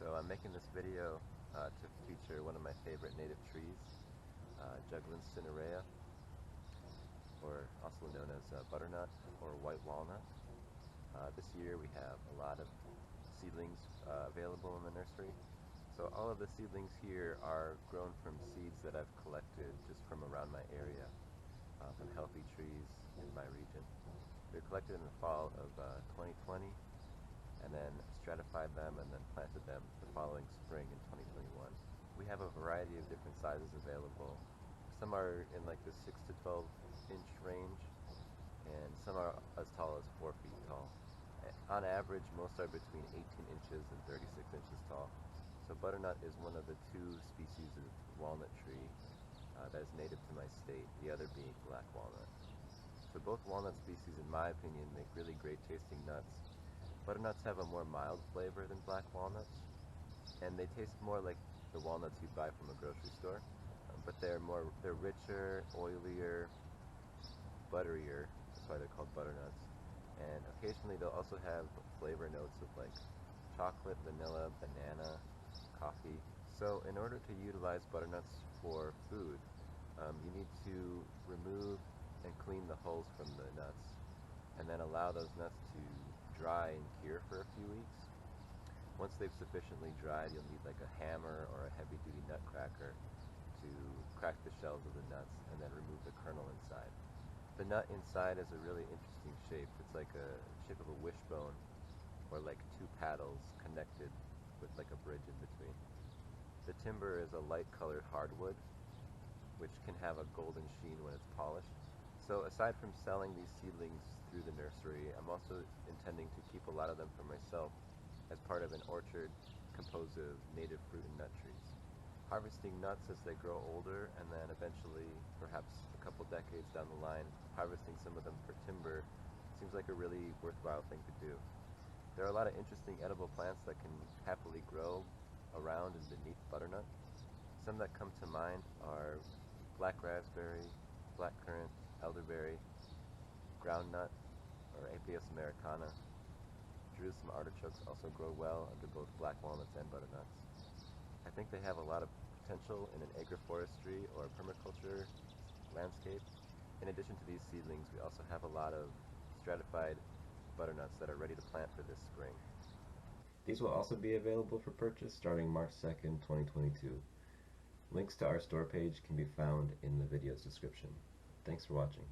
So I'm making this video to feature one of my favorite native trees, Juglans cinerea, or also known as butternut or white walnut. This year we have a lot of seedlings available in the nursery. So all of the seedlings here are grown from seeds that I've collected just from around my area, from healthy trees in my region. They were collected in the fall of 2020, and then stratified them and then planted them the following spring in 2021. We have a variety of different sizes available. Some are in like the 6 to 12 inch range, and some are as tall as 4 feet tall. On average, most are between 18 inches and 36 inches tall. So butternut is one of the two species of walnut tree that is native to my state, the other being black walnut. So both walnut species, in my opinion, make really great tasting nuts. Butternuts have a more mild flavor than black walnuts, and they taste more like the walnuts you'd buy from a grocery store, but they're richer, oilier, butterier. That's why they're called butternuts. And occasionally they'll also have flavor notes of like chocolate, vanilla, banana, coffee. So in order to utilize butternuts for food, you need to remove and clean the hulls from the nuts, and then allow those nuts to dry and cure for a few weeks. Once they've sufficiently dried, you'll need like a hammer or a heavy-duty nut cracker to crack the shells of the nuts and then remove the kernel inside. The nut inside is a really interesting shape. It's like a shape of a wishbone, or like two paddles connected with like a bridge in between. The timber is a light-colored hardwood, which can have a golden sheen when it's polished. So aside from selling these seedlings through the nursery, I'm also intending to keep a lot of them for myself as part of an orchard composed of native fruit and nut trees. Harvesting nuts as they grow older, and then eventually, perhaps a couple decades down the line, harvesting some of them for timber seems like a really worthwhile thing to do. There are a lot of interesting edible plants that can happily grow around and beneath butternut. Some that come to mind are black raspberry, blackcurrant, elderberry, groundnut, or Apios americana. Jerusalem artichokes also grow well under both black walnuts and butternuts. I think they have a lot of potential in an agroforestry or permaculture landscape. In addition to these seedlings, we also have a lot of stratified butternuts that are ready to plant for this spring. These will also be available for purchase starting March 2nd, 2022. Links to our store page can be found in the video's description. Thanks for watching.